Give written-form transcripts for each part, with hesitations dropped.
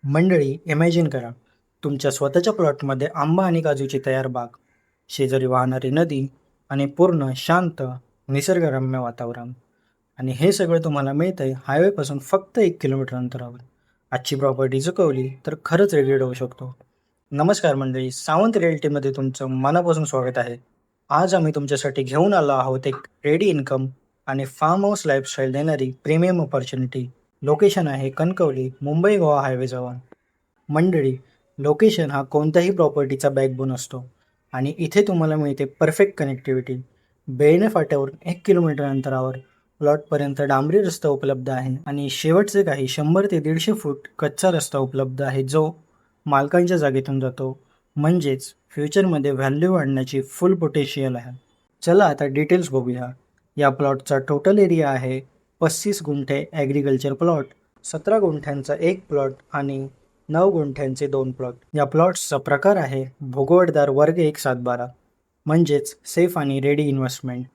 मंडळी, इमॅजिन करा, तुमच्या स्वतःच्या प्लॉटमध्ये आंबा आणि काजूची तयार बाग, शेजारी वाहणारी नदी आणि पूर्ण शांत निसर्गरम्य वातावरण. आणि हे सगळं तुम्हाला मिळतंय हायवेपासून फक्त 1 किलोमीटर अंतरावर. आजची प्रॉपर्टी चुकवली तर खरंच रेग्रेट होऊ शकतो. नमस्कार मंडळी, सावंत रिअल्टीमध्ये तुमचं मनापासून स्वागत आहे. आज आम्ही तुमच्यासाठी घेऊन आलो आहोत एक रेडी इन्कम आणि फार्म हाऊस लाईफस्टाईल देणारी प्रीमियम ऑपॉर्च्युनिटी. लोकेशन आहे कणकवली, मुंबई गोवा हायवेजवळ. मंडळी, लोकेशन हा कोणत्याही प्रॉपर्टीचा बॅकबोन असतो आणि इथे तुम्हाला मिळते परफेक्ट कनेक्टिव्हिटी. बेळणे फाट्यावरून 1 किलोमीटर अंतरावर प्लॉटपर्यंत डांबरी रस्ता उपलब्ध आहे आणि शेवटचे काही 100 ते 150 फूट कच्चा रस्ता उपलब्ध आहे, जो मालकांच्या जागेतून जातो. म्हणजेच फ्युचरमध्ये व्हॅल्यू वाढण्याची फुल पोटेन्शियल आहे. चला आता डिटेल्स बघूया. या प्लॉटचा टोटल एरिया आहे 35 गुंठे ॲग्रिकल्चर प्लॉट, 17 गुंठ्यांचा एक प्लॉट आणि 9 गुंठ्यांचे 2 प्लॉट. या प्लॉट्सचा प्रकार आहे भोगवटदार वर्ग 1/7/12, म्हणजेच सेफ आणि रेडी इन्व्हेस्टमेंट.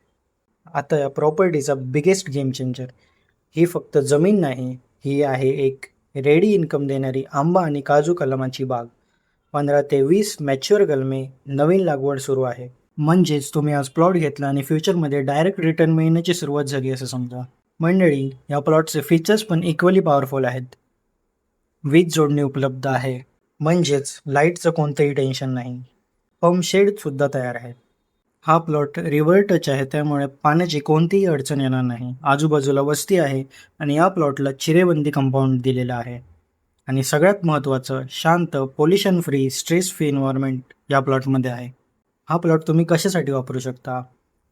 आता या प्रॉपर्टीचा बिगेस्ट गेम चेंजर, ही फक्त जमीन नाही, ही आहे एक रेडी इन्कम देणारी आंबा आणि काजू कलमाची बाग. 15 ते 20 मॅच्युअर कलमे, नवीन लागवड सुरू आहे. म्हणजेच तुम्ही आज प्लॉट घेतला आणि फ्युचरमध्ये डायरेक्ट रिटर्न मिळण्याची सुरुवात झाली असं समजा. मंडळी, या प्लॉटचे फीचर्स पण इक्वली पॉवरफुल आहेत. वीज जोडणी उपलब्ध आहे, म्हणजेच लाईटचं कोणतंही टेन्शन नाही. पंप शेडसुद्धा तयार आहे. हा प्लॉट रिव्हर टच आहे, त्यामुळे पाण्याची कोणतीही अडचण येणार नाही. आजूबाजूला वस्ती आहे आणि या प्लॉटला चिरेबंदी कंपाऊंड दिलेलं आहे. आणि सगळ्यात महत्त्वाचं, शांत, pollution free, stress free environment या प्लॉटमध्ये आहे. हा प्लॉट तुम्ही कशासाठी वापरू शकता?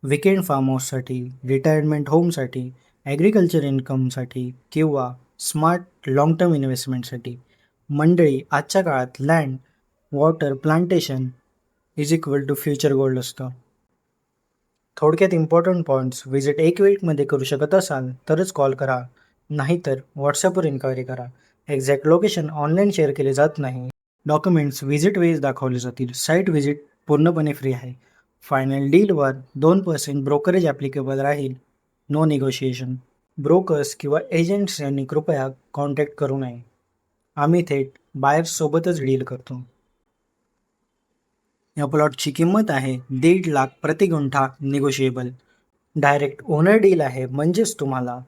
विकेंड फार्म हाऊससाठी, रिटायरमेंट होमसाठी, ॲग्रिकल्चर इन्कमसाठी किंवा स्मार्ट लाँग टर्म इन्व्हेस्टमेंटसाठी. मंडळी, आजच्या काळात land, water, plantation is equal to future gold असतं. थोडक्यात इम्पॉर्टंट पॉईंट्स, विजिट 1 वीकमध्ये करू शकत असाल तरच कॉल करा, नाहीतर व्हॉट्सअपवर इन्क्वायरी करा. एक्झॅक्ट लोकेशन ऑनलाईन शेअर केले जात नाही. डॉक्युमेंट्स व्हिजिट वेळेस दाखवले जातील. साईट व्हिजिट पूर्णपणे फ्री आहे. फायनल डीलवर 2% ब्रोकरेज ॲप्लिकेबल राहील. No negotiation. ब्रोकर्स किंवा एजंट्स यांनी कृपया कॉन्टॅक्ट करू नये. आम्ही थेट बायर्ससोबतच डील करतो. या प्लॉटची किंमत आहे 1.5 लाख प्रति guntha, negotiable. Direct owner deal आहे, म्हणजेच तुम्हाला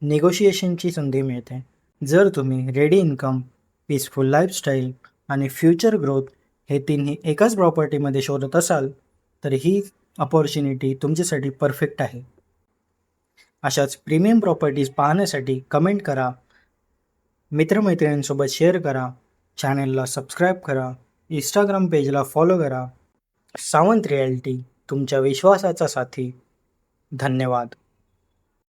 निगोशिएशनची संधी मिळते. जर तुम्ही रेडी इन्कम, पीसफुल लाईफस्टाईल आणि फ्युचर ग्रोथ हे तिन्ही एकाच प्रॉपर्टीमध्ये शोधत असाल तर ही अपॉर्च्युनिटी तुमच्यासाठी परफेक्ट आहे. अशाच प्रीमियम प्रॉपर्टीज पाहण्यासाठी कमेंट करा, मित्रमैत्रिणींसोबत शेअर करा, चॅनलला सबस्क्राईब करा, इंस्टाग्राम पेजला फॉलो करा. सावंत रिॲल्टी, तुमच्या विश्वासाचा साथी. धन्यवाद.